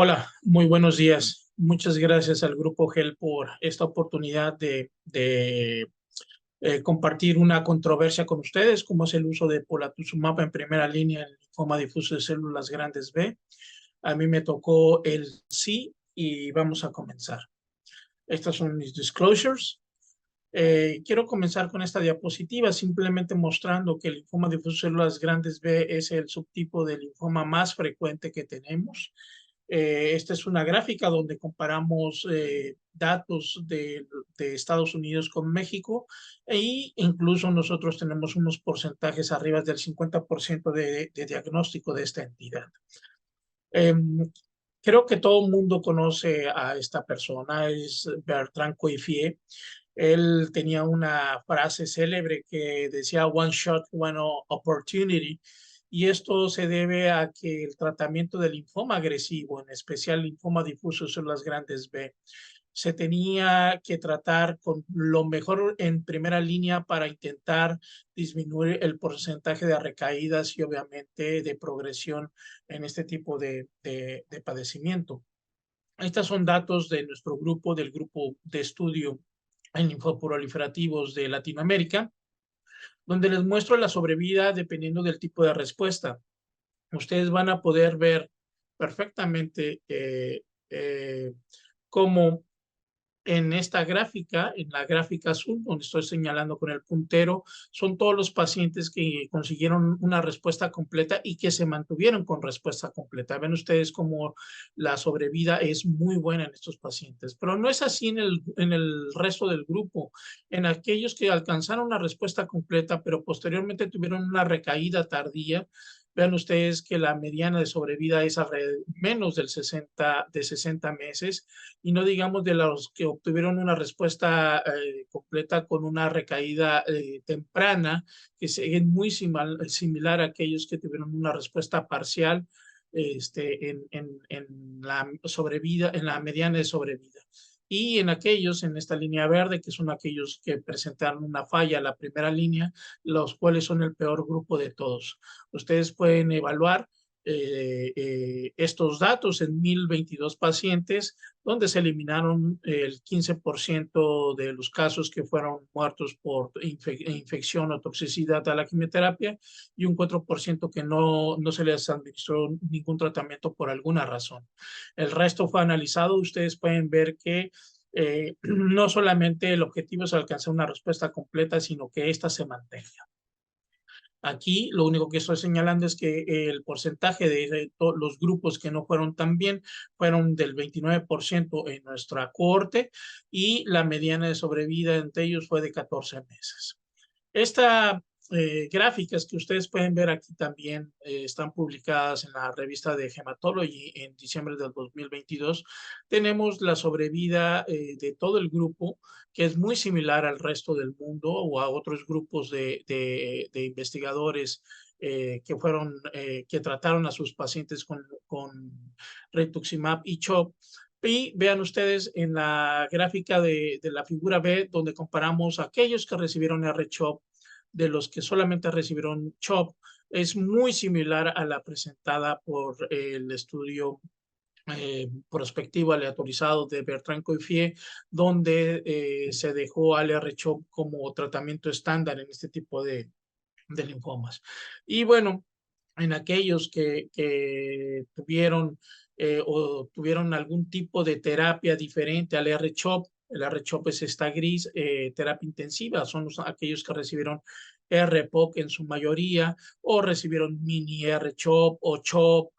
Hola, muy buenos días. Muchas gracias al Grupo GEL por esta oportunidad de compartir una controversia con ustedes, como es el uso de polatuzumab en primera línea en linfoma difuso de células grandes B. A mí me tocó el sí y vamos a comenzar. Estas son mis disclosures. Quiero comenzar con esta diapositiva simplemente mostrando que el linfoma difuso de células grandes B es el subtipo de linfoma más frecuente que tenemos. Esta es una gráfica donde comparamos datos de Estados Unidos con México e incluso nosotros tenemos unos porcentajes arriba del 50% de diagnóstico de esta entidad. Eh, Creo que todo el mundo conoce a esta persona, es Bertrand Coiffier. Él tenía una frase célebre que decía "One shot, one opportunity", y esto se debe a que el tratamiento del linfoma agresivo, en especial linfoma difuso de células grandes B, se tenía que tratar con lo mejor en primera línea para intentar disminuir el porcentaje de recaídas y obviamente de progresión en este tipo de padecimiento. Estos son datos de nuestro grupo, del grupo de estudio en linfoproliferativos de Latinoamérica, donde les muestro la sobrevida dependiendo del tipo de respuesta. Ustedes van a poder ver perfectamente cómo en esta gráfica, en la gráfica azul, donde estoy señalando con el puntero, son todos los pacientes que consiguieron una respuesta completa y que se mantuvieron con respuesta completa. Ven ustedes cómo la sobrevida es muy buena en estos pacientes, pero no es así en el resto del grupo. En aquellos que alcanzaron una respuesta completa, pero posteriormente tuvieron una recaída tardía, vean ustedes que la mediana de sobrevida es menos del 60 meses, y no digamos de los que obtuvieron una respuesta completa con una recaída temprana, que es muy similar a aquellos que tuvieron una respuesta parcial en la sobrevida, en la mediana de sobrevida. Y en aquellos, en esta línea verde, que son aquellos que presentaron una falla, la primera línea, los cuales son el peor grupo de todos. Ustedes pueden evaluar estos datos en 1022 pacientes, donde se eliminaron el 15% de los casos que fueron muertos por infección o toxicidad a la quimioterapia y un 4% que no se les administró ningún tratamiento por alguna razón. El resto fue analizado. Ustedes pueden ver que no solamente el objetivo es alcanzar una respuesta completa, sino que ésta se mantenga. Aquí lo único que estoy señalando es que el porcentaje de los grupos que no fueron tan bien fueron del 29% en nuestra cohorte y la mediana de sobrevida entre ellos fue de 14 meses. Esta gráficas que ustedes pueden ver aquí también están publicadas en la revista de Hematology en diciembre del 2022. Tenemos la sobrevida de todo el grupo, que es muy similar al resto del mundo o a otros grupos de investigadores que trataron a sus pacientes con rituximab y CHOP. Y vean ustedes en la gráfica de la figura B, donde comparamos a aquellos que recibieron R-CHOP de los que solamente recibieron CHOP, es muy similar a la presentada por el estudio prospectivo aleatorizado de Bertrand Coiffier, donde se dejó al R-CHOP como tratamiento estándar en este tipo de linfomas. Y bueno, en aquellos que tuvieron o tuvieron algún tipo de terapia diferente al R-CHOP, el R-CHOP es esta gris, terapia intensiva, son aquellos que recibieron R-POC en su mayoría, o recibieron mini R-CHOP o CHOP,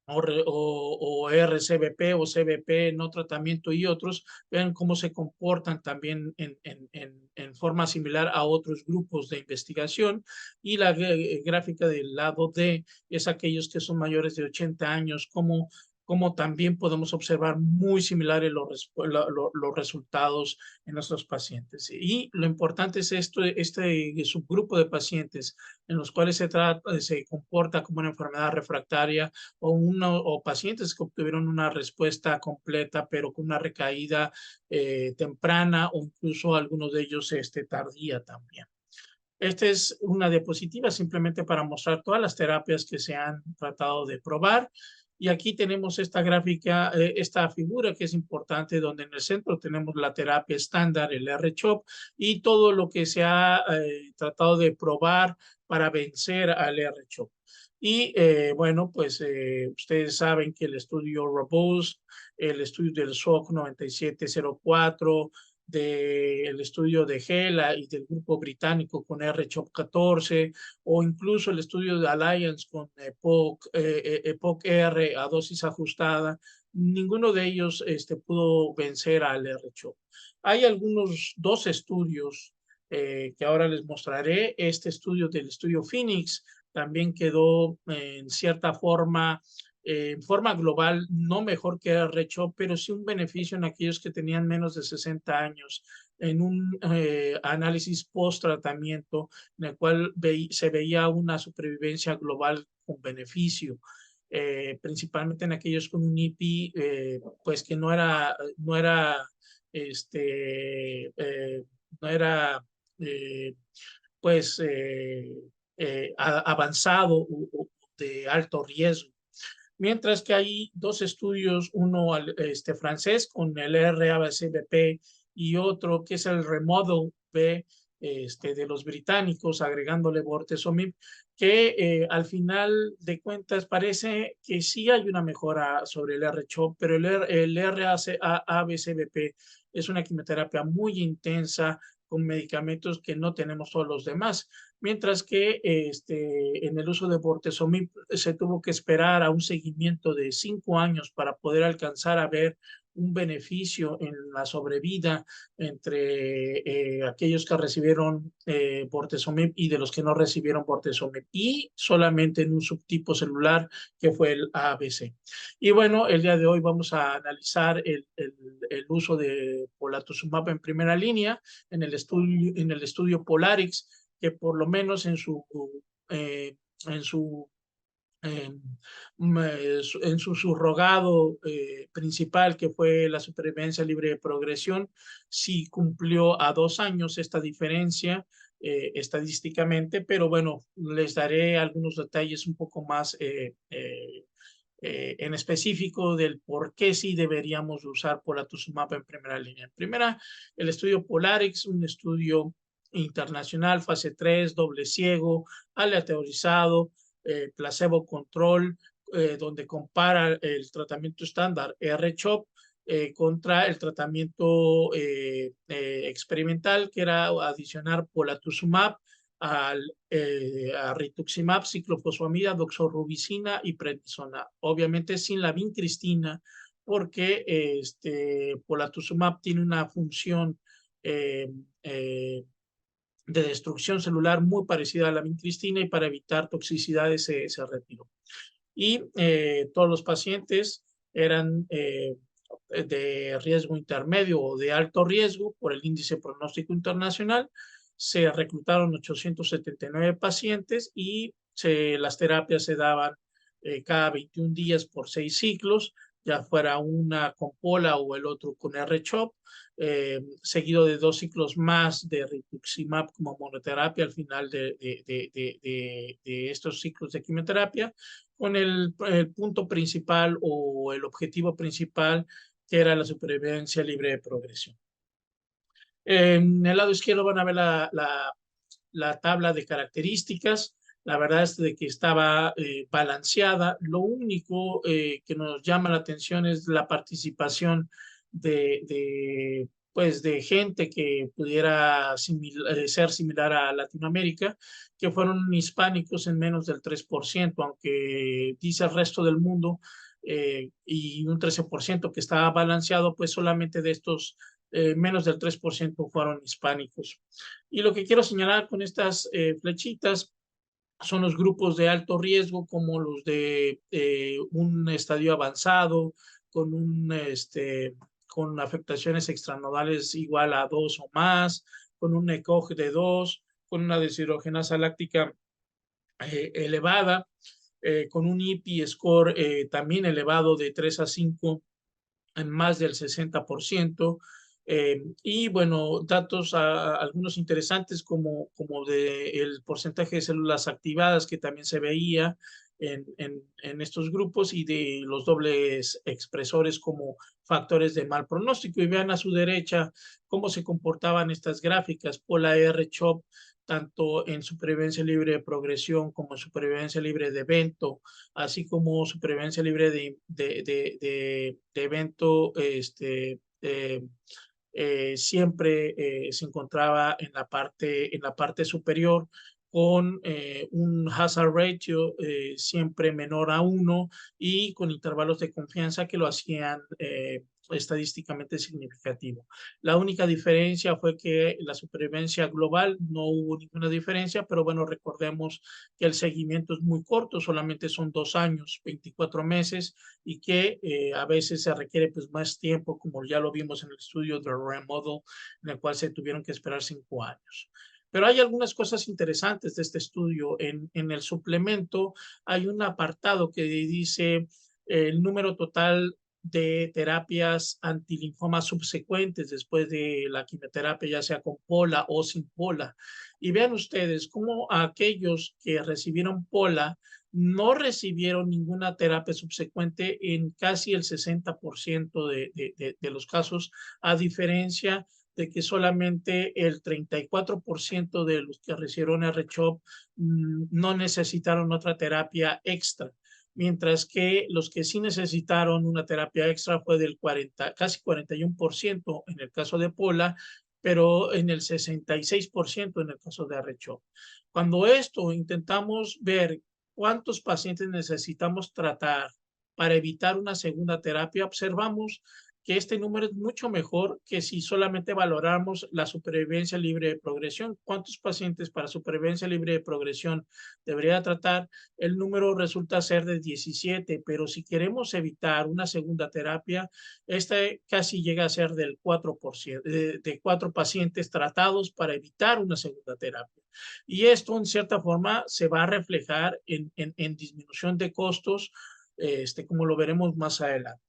o RCBP o CBP, no tratamiento y otros, vean cómo se comportan también en forma similar a otros grupos de investigación. Y la gráfica del lado D es aquellos que son mayores de 80 años, como también podemos observar muy similares los resultados en nuestros pacientes. Y lo importante es este subgrupo de pacientes en los cuales se comporta como una enfermedad refractaria o pacientes que obtuvieron una respuesta completa, pero con una recaída temprana o incluso algunos de ellos tardía también. Esta es una diapositiva simplemente para mostrar todas las terapias que se han tratado de probar Y aquí tenemos esta gráfica, esta figura que es importante, donde en el centro tenemos la terapia estándar, el R-CHOP, y todo lo que se ha tratado de probar para vencer al R-CHOP. Y bueno, pues ustedes saben que el estudio Robust, el estudio del SOC 9704, del estudio de Gela y del grupo británico con R-CHOP 14, o incluso el estudio de Alliance con EPOC-R a dosis ajustada, ninguno de ellos pudo vencer al R-CHOP. Hay algunos dos estudios que ahora les mostraré. Este estudio del estudio Phoenix también quedó en cierta forma, en forma global, no mejor que R-CHOP, pero sí un beneficio en aquellos que tenían menos de 60 años, en un análisis post-tratamiento en el cual se veía una supervivencia global con beneficio. Principalmente en aquellos con un IPI, pues que no era eh, pues avanzado o de alto riesgo. Mientras que hay dos estudios, uno francés con el RABCBP y otro que es el Remodel B de los británicos, agregándole bortezomib, que al final de cuentas parece que sí hay una mejora sobre el R-CHOP, pero el RABCBP es una quimioterapia muy intensa con medicamentos que no tenemos todos los demás, mientras que en el uso de bortezomib se tuvo que esperar a un seguimiento de 5 años para poder alcanzar a ver un beneficio en la sobrevida entre aquellos que recibieron bortezomib y de los que no recibieron bortezomib, y solamente en un subtipo celular que fue el ABC. Y bueno, el día de hoy vamos a analizar el uso de polatuzumab en primera línea en el estudio Polarix, que por lo menos eh, en su en su subrogado principal, que fue la supervivencia libre de progresión, sí cumplió a 2 años esta diferencia estadísticamente, pero bueno, les daré algunos detalles un poco más en específico del por qué sí deberíamos usar polatuzumab en primera línea. En primera, el estudio Polarix, un estudio internacional, fase 3, doble ciego, aleatorizado, placebo control, donde compara el tratamiento estándar R-CHOP contra el tratamiento experimental, que era adicionar polatuzumab a rituximab, ciclofosfamida, doxorubicina y prednisona. Obviamente sin la vincristina, porque polatuzumab tiene una función eh, eh, de destrucción celular muy parecida a la vincristina, y para evitar toxicidades se retiró. Y todos los pacientes eran de riesgo intermedio o de alto riesgo por el índice pronóstico internacional. Se reclutaron 879 pacientes y las terapias se daban cada 21 días por 6 ciclos, ya fuera una con pola o el otro con R-CHOP, seguido de 2 ciclos más de rituximab como monoterapia al final de estos ciclos de quimioterapia, con el punto principal o el objetivo principal, que era la supervivencia libre de progresión. En el lado izquierdo van a ver la tabla de características. La verdad es de que estaba balanceada. Lo único que nos llama la atención es la participación pues de gente que pudiera ser similar a Latinoamérica, que fueron hispánicos en menos del 3%, aunque dice el resto del mundo, y un 13% que estaba balanceado, pues solamente de estos menos del 3% fueron hispánicos. Y lo que quiero señalar con estas flechitas son los grupos de alto riesgo, como los de un estadio avanzado, con afectaciones extranodales igual a 2 o más, con un ECOG de 2, con una deshidrogenasa láctica elevada, con un IPI score también elevado de 3 a 5 en más del 60%. Y bueno, datos algunos interesantes como de el porcentaje de células activadas que también se veía en estos grupos y de los dobles expresores como factores de mal pronóstico. Y vean a su derecha cómo se comportaban estas gráficas. Pola R-CHOP, tanto en supervivencia libre de progresión como en supervivencia libre de evento, así como supervivencia libre de evento, siempre se encontraba en la parte superior con un hazard ratio siempre menor a 1 y con intervalos de confianza que lo hacían estadísticamente significativo. La única diferencia fue que la supervivencia global no hubo ninguna diferencia, pero bueno, recordemos que el seguimiento es muy corto, solamente son 2 años, 24 meses, y que a veces se requiere pues más tiempo, como ya lo vimos en el estudio de REM Model, en el cual se tuvieron que esperar 5 años. Pero hay algunas cosas interesantes de este estudio. En el suplemento hay un apartado que dice el número total de terapias antilinfoma subsecuentes después de la quimioterapia, ya sea con pola o sin pola. Y vean ustedes cómo aquellos que recibieron pola no recibieron ninguna terapia subsecuente en casi el 60% de los casos, a diferencia de que solamente el 34% de los que recibieron R-CHOP no necesitaron otra terapia extra, mientras que los que sí necesitaron una terapia extra fue del 40, casi 41% en el caso de Pola, pero en el 66% en el caso de R-CHOP. Cuando esto intentamos ver cuántos pacientes necesitamos tratar para evitar una segunda terapia, observamos que este número es mucho mejor que si solamente valoramos la supervivencia libre de progresión. ¿Cuántos pacientes para supervivencia libre de progresión debería tratar? El número resulta ser de 17, pero si queremos evitar una segunda terapia, esta casi llega a ser del 4%, de 4 pacientes tratados para evitar una segunda terapia. Y esto, en cierta forma, se va a reflejar en disminución de costos, como lo veremos más adelante.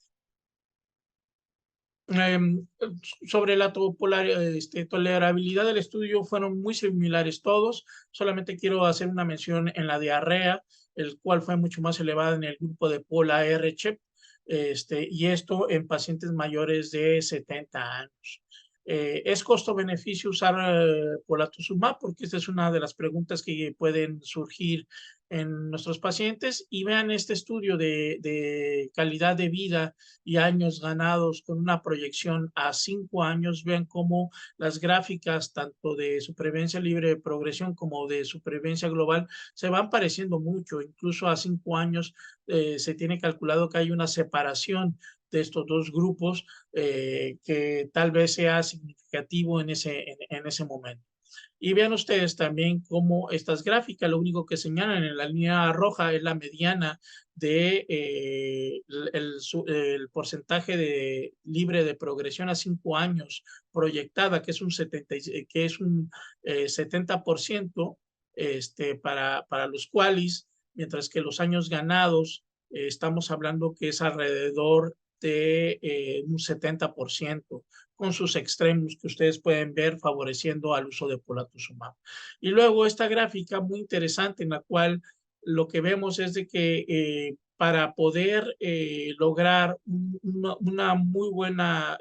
Sobre la tolerabilidad del estudio fueron muy similares todos, solamente quiero hacer una mención en la diarrea, el cual fue mucho más elevada en el grupo de Pola R-CHEP, y esto en pacientes mayores de 70 años. ¿Es costo-beneficio usar polatuzumab? Porque esta es una de las preguntas que pueden surgir en nuestros pacientes. Y vean este estudio de calidad de vida y años ganados con una proyección a 5 años. Vean cómo las gráficas tanto de supervivencia libre de progresión como de supervivencia global se van pareciendo mucho. Incluso a 5 años se tiene calculado que hay una separación de estos dos grupos que tal vez sea significativo en ese momento. Y vean ustedes también cómo estas gráficas, lo único que señalan en la línea roja es la mediana de el porcentaje de libre de progresión a 5 años proyectada, que es un 70% para los qualis, mientras que los años ganados estamos hablando que es alrededor de un 70%, con sus extremos que ustedes pueden ver favoreciendo al uso de polatuzumab. Y luego esta gráfica muy interesante en la cual lo que vemos es de que para poder lograr una muy buena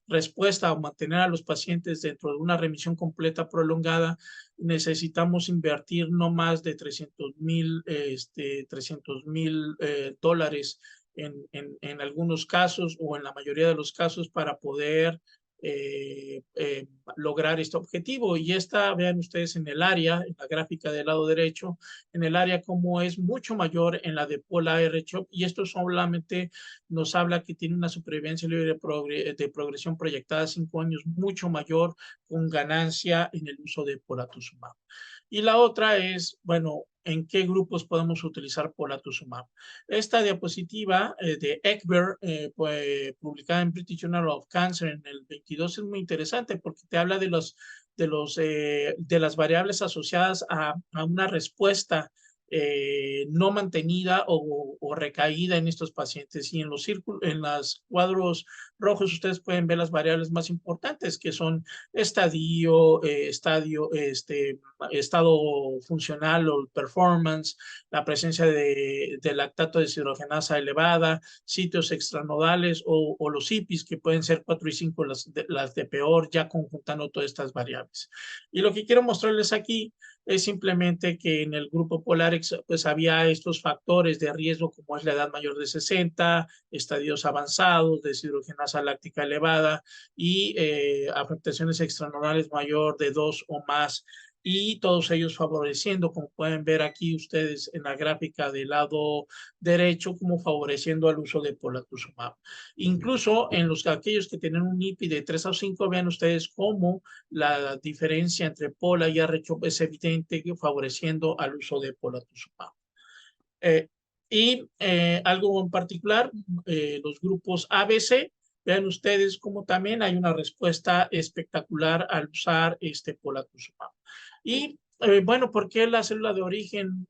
respuesta o mantener a los pacientes dentro de una remisión completa prolongada, necesitamos invertir no más de $300,000 en algunos casos o en la mayoría de los casos para poder lograr este objetivo. Y esta, vean ustedes en el área, en la gráfica del lado derecho, en el área como es mucho mayor en la de Pola R-CHOP, y esto solamente nos habla que tiene una supervivencia libre de progresión proyectada a 5 años mucho mayor, con ganancia en el uso de polatuzumab. Y la otra es, bueno, ¿en qué grupos podemos utilizar polatuzumab? Esta diapositiva de Egbert, publicada en British Journal of Cancer en el 22, es muy interesante porque te habla de las variables asociadas a una respuesta no mantenida o recaída en estos pacientes. Y en los círculos, en los cuadros rojos, ustedes pueden ver las variables más importantes, que son estado funcional o performance, la presencia de lactato deshidrogenasa elevada, sitios extranodales o los IPIs, que pueden ser 4 y 5 las de peor, ya conjuntando todas estas variables. Y lo que quiero mostrarles aquí es simplemente que en el grupo Polarix pues había estos factores de riesgo como es la edad mayor de 60, estadios avanzados, deshidrogenasa láctica elevada y afectaciones extranodales mayor de 2 o más, y todos ellos favoreciendo, como pueden ver aquí ustedes en la gráfica del lado derecho, como favoreciendo el uso de polatuzumab. Incluso en aquellos que tienen un IPI de 3 a 5, vean ustedes cómo la diferencia entre Pola y R-CHOP es evidente, favoreciendo al uso de polatuzumab. Algo en particular, los grupos ABC, vean ustedes cómo también hay una respuesta espectacular al usar este polatuzumab. Y bueno, ¿por qué la célula de origen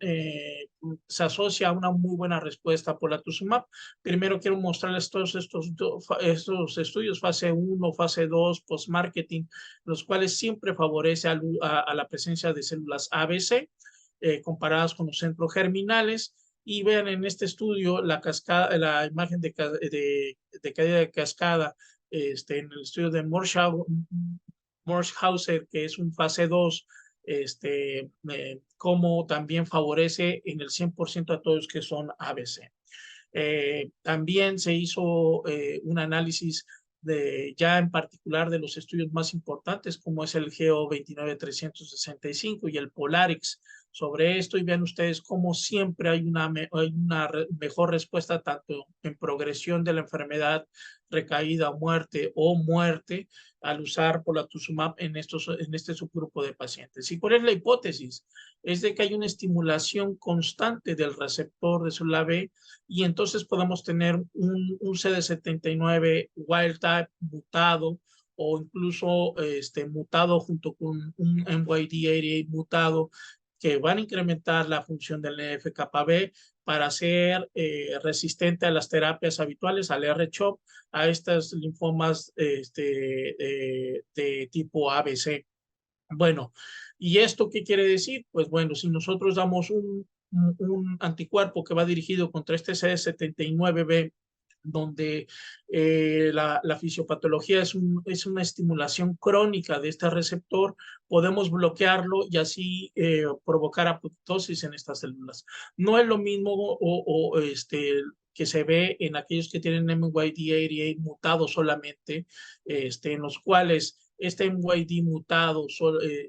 se asocia a una muy buena respuesta a polatuzumab? Primero quiero mostrarles todos estos estudios, fase 1, fase 2, post-marketing, los cuales siempre favorece a la presencia de células ABC comparadas con los centros germinales. Y vean en este estudio la cascada, la imagen de caída de cascada en el estudio de Morshauser, que es un fase 2, como también favorece en el 100% a todos que son ABC. También se hizo un análisis ya en particular de los estudios más importantes, como es el GEO 29365 y el Polarix sobre esto, y vean ustedes cómo siempre hay una mejor respuesta tanto en progresión de la enfermedad, recaída, muerte o muerte al usar polatuzumab en este subgrupo de pacientes. ¿Y cuál es la hipótesis? Es de que hay una estimulación constante del receptor de célula B, y entonces podemos tener un CD79 wild type mutado, o incluso mutado junto con un MYD88 mutado, que van a incrementar la función del NF-κB para ser resistente a las habituales, al R-CHOP, a estas linfomas de tipo ABC. Bueno, ¿y esto qué quiere decir? Pues bueno, si nosotros damos un anticuerpo que va dirigido contra este CD79B, donde la fisiopatología es una estimulación crónica de este receptor, podemos bloquearlo y así provocar apoptosis en estas células. No es lo mismo que se ve en aquellos que tienen MYD88 mutado solamente, en los cuales este MYD mutado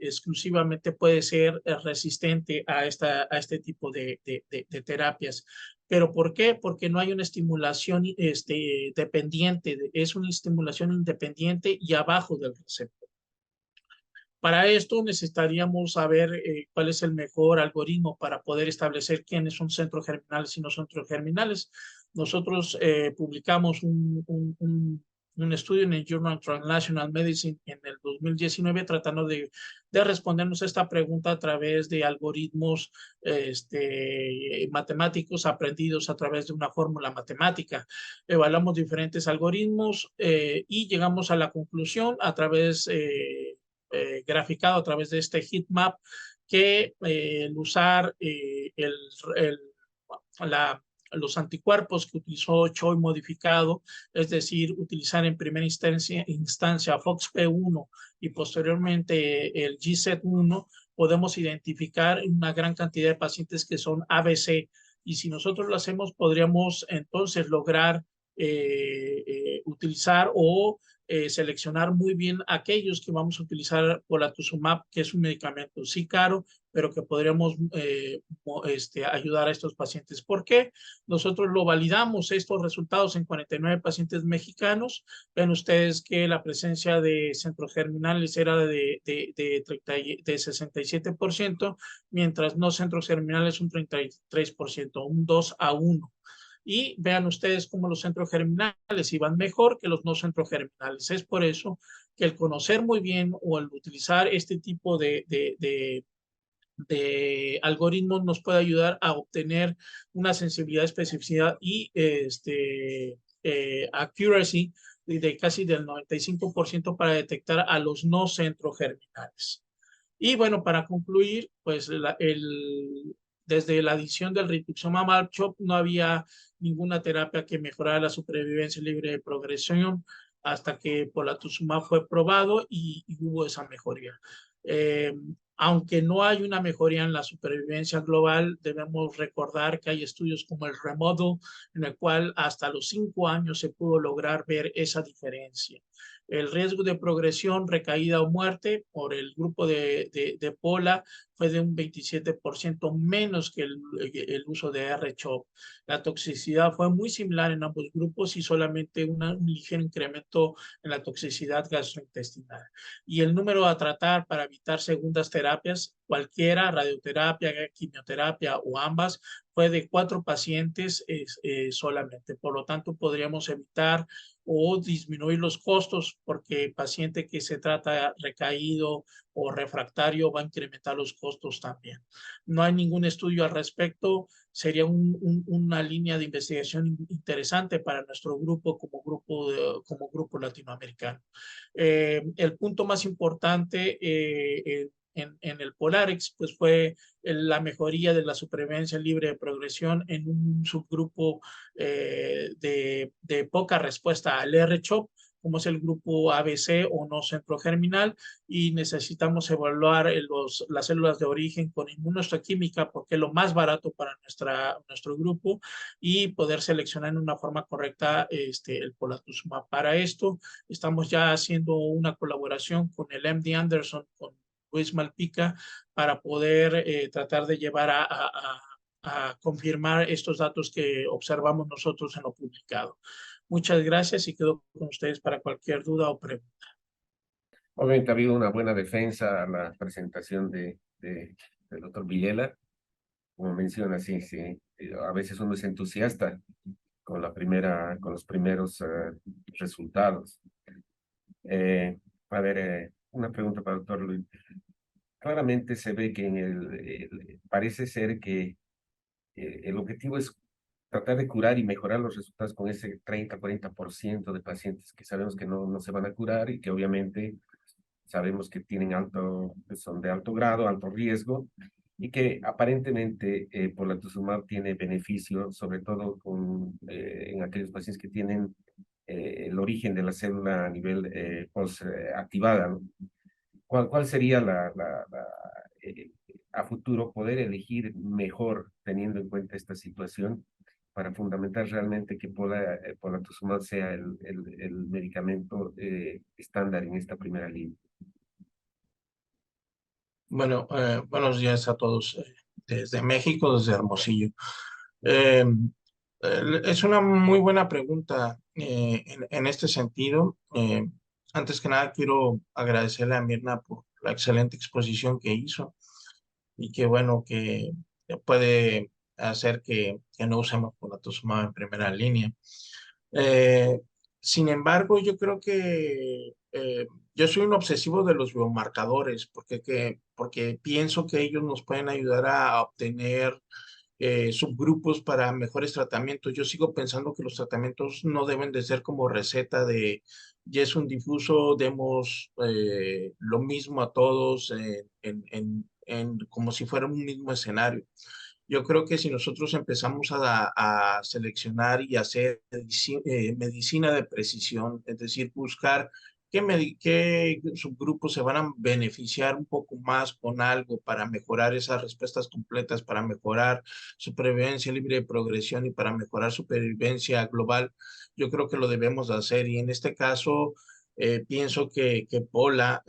exclusivamente puede ser resistente a este tipo de terapias. ¿Pero por qué? Porque no hay una estimulación dependiente, es una estimulación independiente y abajo del receptor. Para esto necesitaríamos saber cuál es el mejor algoritmo para poder establecer quiénes son centros germinales y no centros germinales. Nosotros publicamos un estudio en el Journal Translational Medicine en el 2019 tratando de respondernos esta pregunta a través de algoritmos matemáticos aprendidos a través de una fórmula matemática. Evaluamos diferentes algoritmos y llegamos a la conclusión a través graficado a través de este heat map, que el usar los anticuerpos que utilizó Choi modificado, es decir, utilizar en primera instancia FOXP1 y posteriormente el GZ1, podemos identificar una gran cantidad de pacientes que son ABC, y si nosotros lo hacemos podríamos entonces lograr utilizar o seleccionar muy bien aquellos que vamos a utilizar polatuzumab, que es un medicamento sí caro, pero que podríamos ayudar a estos pacientes. ¿Por qué? Nosotros lo validamos estos resultados en 49 pacientes mexicanos. Ven ustedes que la presencia de centros germinales era de 67%, mientras no centros germinales un 33%, un 2 a 1. Y vean ustedes cómo los centros germinales iban mejor que los no centros germinales. Es por eso que el conocer muy bien o el utilizar este tipo de de algoritmos nos puede ayudar a obtener una sensibilidad, especificidad y accuracy de casi del 95% para detectar a los no centrogerminales. Y bueno, para concluir, pues desde la adición del rituximab al CHOP no había ninguna terapia que mejorara la supervivencia libre de progresión hasta que polatuzumab fue probado y hubo esa mejoría. Eh, Aunque no hay una mejoría en la supervivencia global, debemos recordar que hay estudios como el REMODEL, en el cual hasta los 5 años se pudo lograr ver esa diferencia. El riesgo de progresión, recaída o muerte por el grupo de POLA fue de un 27% menos que el uso de R-CHOP. La toxicidad fue muy similar en ambos grupos y solamente un ligero incremento en la toxicidad gastrointestinal. Y el número a tratar para evitar segundas terapias, cualquiera, radioterapia, quimioterapia o ambas, fue de 4 pacientes solamente. Por lo tanto, podríamos evitar o disminuir los costos porque el paciente que se trata recaído o refractario va a incrementar los costos también. No hay ningún estudio al respecto. Sería una línea de investigación interesante para nuestro grupo como grupo latinoamericano. El punto más importante en el Polarex pues fue la mejoría de la supervivencia libre de progresión en un subgrupo de poca respuesta al R-CHOP, como es el grupo ABC o no centrogerminal, y necesitamos evaluar las células de origen con inmunohistoquímica porque es lo más barato para nuestro grupo y poder seleccionar en una forma correcta el polatuzumab. Para esto estamos ya haciendo una colaboración con el MD Anderson, con Luis Malpica, para poder tratar de llevar a confirmar estos datos que observamos nosotros en lo publicado. Muchas gracias y quedo con ustedes para cualquier duda o pregunta. Obviamente ha habido una buena defensa a la presentación del doctor Villela. Como menciona, sí, sí. A veces uno es entusiasta con con los primeros resultados. Eh, a ver, una pregunta para el doctor Luis. Claramente se ve que parece ser que el objetivo es tratar de curar y mejorar los resultados con ese 30-40% de pacientes que sabemos que no se van a curar y que obviamente sabemos que tienen son de alto grado, alto riesgo, y que aparentemente polatuzumab tiene beneficio, sobre todo en aquellos pacientes que tienen el origen de la célula a nivel post-activada, ¿no? ¿Cuál sería eh, a futuro poder elegir mejor teniendo en cuenta esta situación para fundamentar realmente que polatuzumab sea el medicamento estándar en esta primera línea? Bueno, buenos días a todos desde México, desde Hermosillo. Eh, es una muy buena pregunta en este sentido. Antes que nada, quiero agradecerle a Mirna por la excelente exposición que hizo y que bueno, que puede hacer que no usemos polatuzumab en primera línea. Eh, Sin embargo, yo creo que yo soy un obsesivo de los biomarcadores porque pienso que ellos nos pueden ayudar a obtener subgrupos para mejores tratamientos. Yo sigo pensando que los tratamientos no deben de ser como receta de ya es un difuso, demos lo mismo a todos como si fuera un mismo escenario. Yo creo que si nosotros empezamos a seleccionar y hacer medicina de precisión, es decir, buscar qué subgrupos se van a beneficiar un poco más con algo para mejorar esas respuestas completas, para mejorar supervivencia libre de progresión y para mejorar supervivencia global, yo creo que lo debemos de hacer. Y en este caso, pienso que Pola,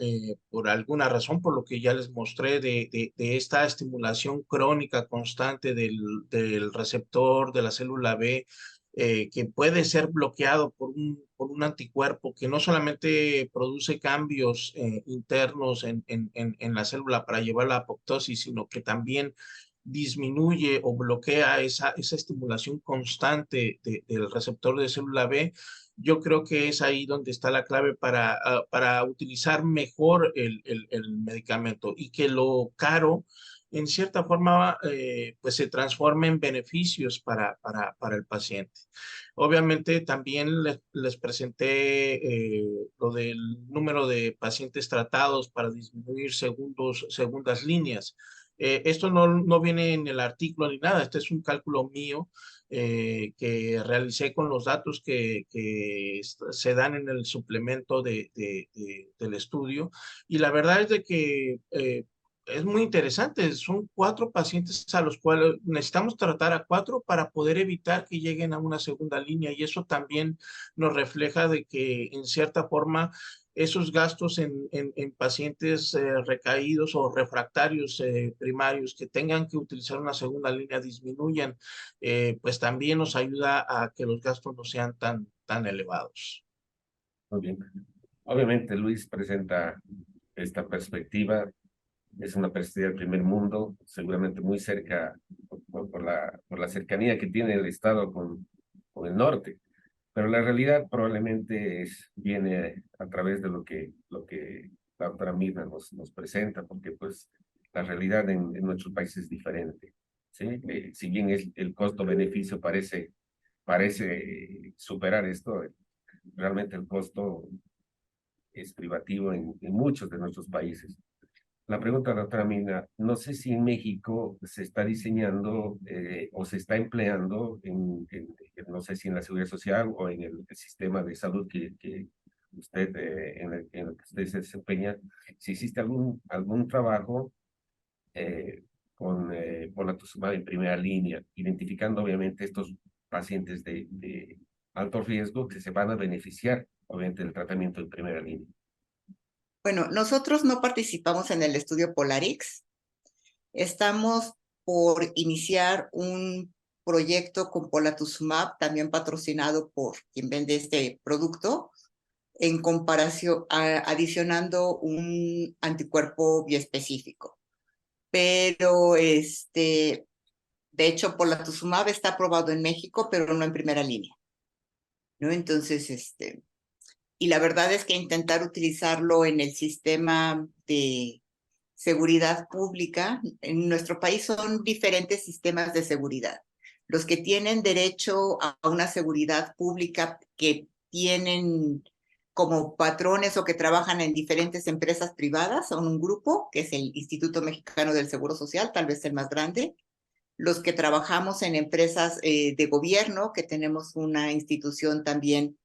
por alguna razón, por lo que ya les mostré de esta estimulación crónica constante del receptor de la célula B, que puede ser bloqueado por un anticuerpo que no solamente produce cambios internos en la célula para llevar a la apoptosis, sino que también disminuye o bloquea esa estimulación constante del receptor de célula B. Yo creo que es ahí donde está la clave para utilizar mejor el medicamento y que lo caro en cierta forma, pues se transforme en beneficios para el paciente. Obviamente también les presenté lo del número de pacientes tratados para disminuir segundas líneas. Esto no viene en el artículo ni nada, este es un cálculo mío que realicé con los datos que se dan en el suplemento del estudio. Y la verdad es de que es muy interesante. Son 4 pacientes a los cuales necesitamos tratar a 4 para poder evitar que lleguen a una segunda línea. Y eso también nos refleja de que en cierta forma esos gastos en pacientes recaídos o refractarios primarios que tengan que utilizar una segunda línea disminuyan, pues también nos ayuda a que los gastos no sean tan elevados. Muy bien. Obviamente Luis presenta esta perspectiva, es una perspectiva del primer mundo, seguramente muy cerca por la cercanía que tiene el Estado con el norte, pero la realidad probablemente viene a través de lo que la doctora Mirna nos presenta, porque pues la realidad en nuestro país es diferente, ¿sí? Si bien el costo-beneficio parece superar esto, realmente el costo es privativo en muchos de nuestros países. La pregunta, doctora Mina, no sé si en México se está diseñando o se está empleando no sé si en la seguridad social o en el sistema de salud que usted, en el que usted se desempeña, si existe algún trabajo con polatuzumab en primera línea, identificando obviamente estos pacientes de alto riesgo que se van a beneficiar, obviamente, del tratamiento en primera línea. Bueno, nosotros no participamos en el estudio Polarix. Estamos por iniciar un proyecto con polatuzumab, también patrocinado por quien vende este producto, en comparación, adicionando un anticuerpo biespecífico. Pero, de hecho, polatuzumab está aprobado en México, pero no en primera línea, ¿no? Entonces, y la verdad es que intentar utilizarlo en el sistema de seguridad pública, en nuestro país son diferentes sistemas de seguridad. Los que tienen derecho a una seguridad pública, que tienen como patrones o que trabajan en diferentes empresas privadas, son un grupo, que es el Instituto Mexicano del Seguro Social, tal vez el más grande. Los que trabajamos en empresas de gobierno, que tenemos una institución también,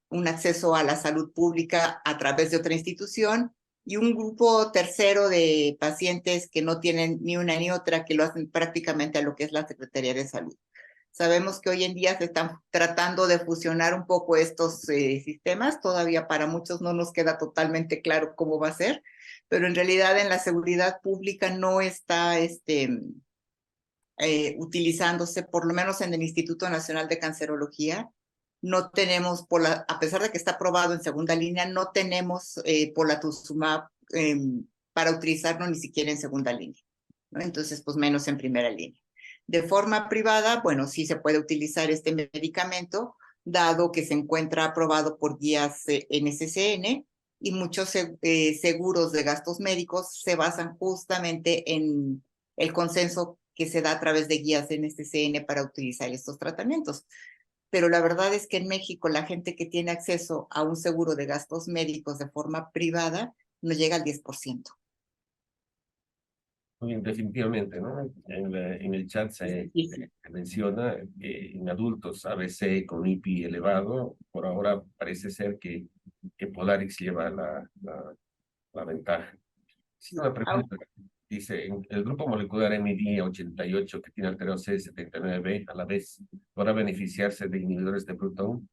un acceso a la salud pública a través de otra institución, y un grupo tercero de pacientes que no tienen ni una ni otra, que lo hacen prácticamente a lo que es la Secretaría de Salud. Sabemos que hoy en día se están tratando de fusionar un poco estos sistemas, todavía para muchos no nos queda totalmente claro cómo va a ser, pero en realidad en la seguridad pública no está utilizándose, por lo menos en el Instituto Nacional de Cancerología. No tenemos, a pesar de que está aprobado en segunda línea, no tenemos polatuzumab para utilizarlo ni siquiera en segunda línea, ¿no? Entonces, pues menos en primera línea. De forma privada, bueno, sí se puede utilizar este medicamento, dado que se encuentra aprobado por guías NCCN, y muchos seguros de gastos médicos se basan justamente en el consenso que se da a través de guías NCCN para utilizar estos tratamientos. Pero la verdad es que en México la gente que tiene acceso a un seguro de gastos médicos de forma privada no llega al 10%. Muy bien, definitivamente, ¿no? En el chat se menciona que en adultos ABC con IPI elevado, por ahora parece ser que Polarix lleva la ventaja. Sí, una pregunta. Dice, el grupo molecular MD88 que tiene alterado C79B a la vez, ¿podrá beneficiarse de inhibidores de Bruton?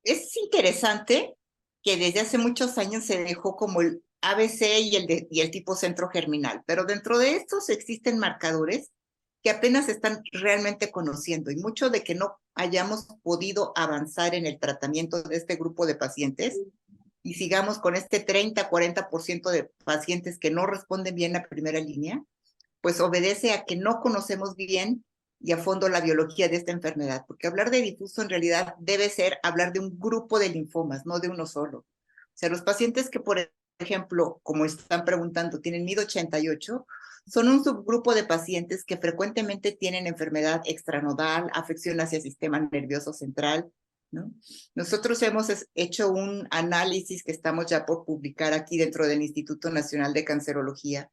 Es interesante que desde hace muchos años se dejó como el ABC y el tipo centro germinal, pero dentro de estos existen marcadores que apenas están realmente conociendo, y mucho de que no hayamos podido avanzar en el tratamiento de este grupo de pacientes y sigamos con este 30-40% de pacientes que no responden bien a primera línea, pues obedece a que no conocemos bien y a fondo la biología de esta enfermedad, porque hablar de difuso en realidad debe ser hablar de un grupo de linfomas, no de uno solo. O sea, los pacientes que por ejemplo, como están preguntando, tienen MID88, son un subgrupo de pacientes que frecuentemente tienen enfermedad extranodal, afección hacia el sistema nervioso central, ¿no? Nosotros hemos hecho un análisis que estamos ya por publicar aquí dentro del Instituto Nacional de Cancerología,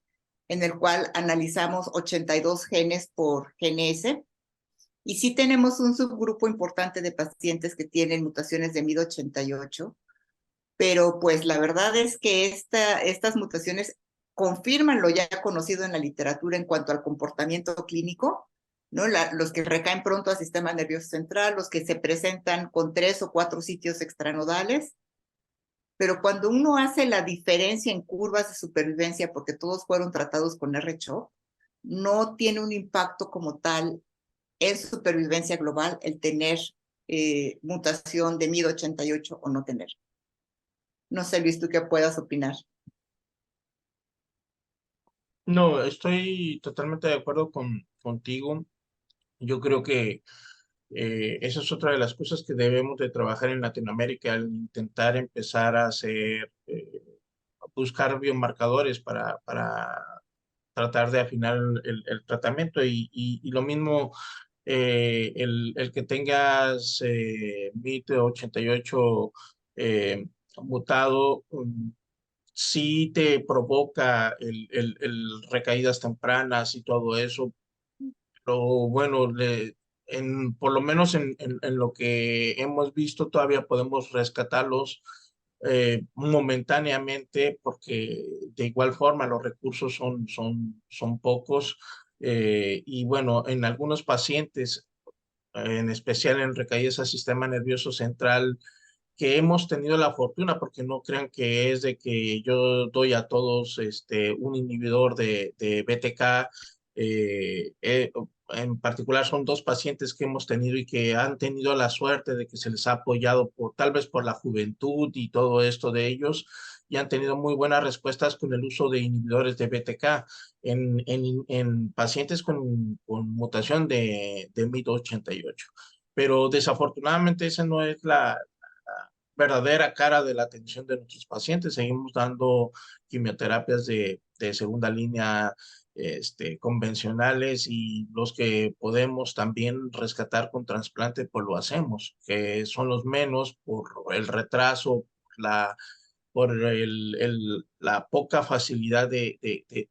en el cual analizamos 82 genes por GNS, y sí tenemos un subgrupo importante de pacientes que tienen mutaciones de MID88, pero pues la verdad es que estas mutaciones confirman lo ya conocido en la literatura en cuanto al comportamiento clínico, ¿no? Los que recaen pronto al sistema nervioso central, los que se presentan con 3 o 4 sitios extranodales, pero cuando uno hace la diferencia en curvas de supervivencia, porque todos fueron tratados con R-CHOP, no tiene un impacto como tal en supervivencia global el tener mutación de MID88 o no tener. No sé, Luis, tú qué puedas opinar. No, estoy totalmente de acuerdo contigo. Yo creo que esa es otra de las cosas que debemos de trabajar en Latinoamérica, al intentar empezar a hacer, buscar biomarcadores para tratar de afinar el tratamiento y lo mismo, el que tengas MIT88 mutado, sí te provoca el recaídas tempranas y todo eso, pero bueno, por lo menos en lo que hemos visto todavía podemos rescatarlos momentáneamente porque de igual forma los recursos son pocos y bueno, en algunos pacientes, en especial en recaídas al sistema nervioso central, que hemos tenido la fortuna, porque no crean que es de que yo doy a todos un inhibidor de BTK. En particular son dos pacientes que hemos tenido y que han tenido la suerte de que se les ha apoyado tal vez por la juventud y todo esto de ellos, y han tenido muy buenas respuestas con el uso de inhibidores de BTK en pacientes con mutación de MID88. Pero desafortunadamente esa no es la verdadera cara de la atención de nuestros pacientes. Seguimos dando quimioterapias de segunda línea convencionales, y los que podemos también rescatar con trasplante, pues lo hacemos, que son los menos por el retraso, la poca facilidad de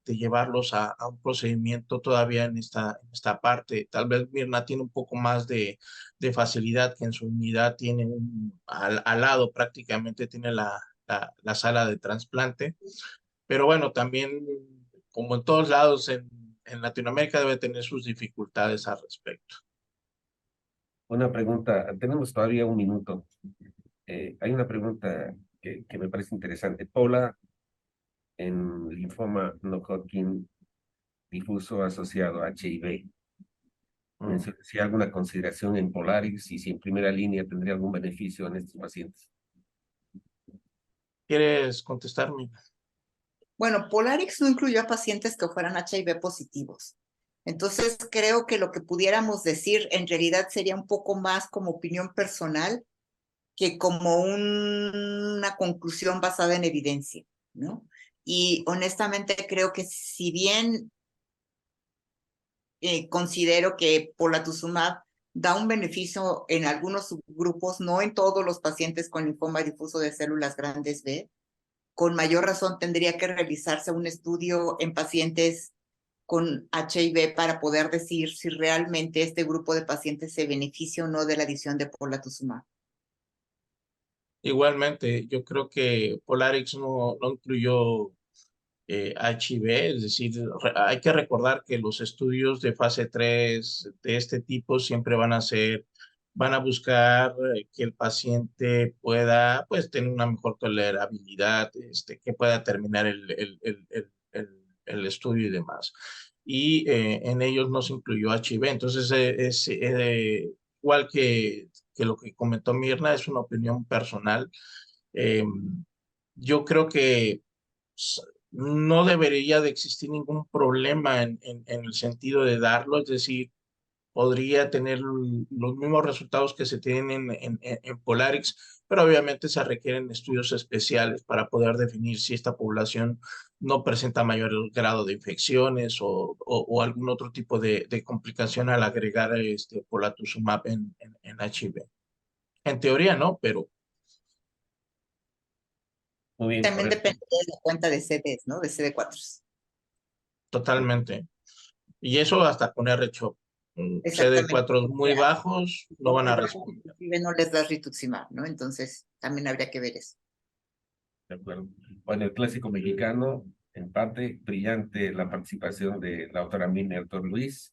llevarlos a un procedimiento todavía en esta parte. Tal vez Mirna tiene un poco más de facilidad, que en su unidad tiene al lado prácticamente tiene la sala de trasplante, pero bueno, también como en todos lados en Latinoamérica debe tener sus dificultades al respecto. Una pregunta, tenemos todavía un minuto. Hay una pregunta que me parece interesante. Paula, en linfoma no Hodgkin difuso asociado a HIV, menciona si hay alguna consideración en Polarix y si en primera línea tendría algún beneficio en estos pacientes. ¿Quieres contestarme? Bueno, Polarix no incluyó a pacientes que fueran HIV positivos. Entonces, creo que lo que pudiéramos decir en realidad sería un poco más como opinión personal que como una conclusión basada en evidencia, ¿no? Y honestamente creo que si bien considero que polatuzumab da un beneficio en algunos subgrupos, no en todos los pacientes con linfoma difuso de células grandes B, con mayor razón tendría que realizarse un estudio en pacientes con HIV para poder decir si realmente este grupo de pacientes se beneficia o no de la adición de polatuzumab. Igualmente, yo creo que Polarix no incluyó HIV, es decir, hay que recordar que los estudios de fase 3 de este tipo siempre van a buscar que el paciente pueda, pues, tener una mejor tolerabilidad, que pueda terminar el estudio y demás. Y en ellos no se incluyó HIV, entonces es igual que lo que comentó Mirna, es una opinión personal. Eh, yo creo que no debería de existir ningún problema en el sentido de darlo, es decir, podría tener los mismos resultados que se tienen en Polarix, pero obviamente se requieren estudios especiales para poder definir si esta población no presenta mayor grado de infecciones o algún otro tipo de complicación al agregar polatuzumab en HIV. En teoría no, pero Muy bien, También correcto. depende de la cuenta de CDs, ¿no? De CD4. totalmente. Y eso hasta con R-CHOP. Exactamente. CD4 muy bajos no van Muy a bajo, responder. inclusive no les das rituximab, ¿no? Entonces, también habría que ver eso. De acuerdo. Bueno, el clásico mexicano, en parte, brillante la participación de la autora Mina y el doctor Luis.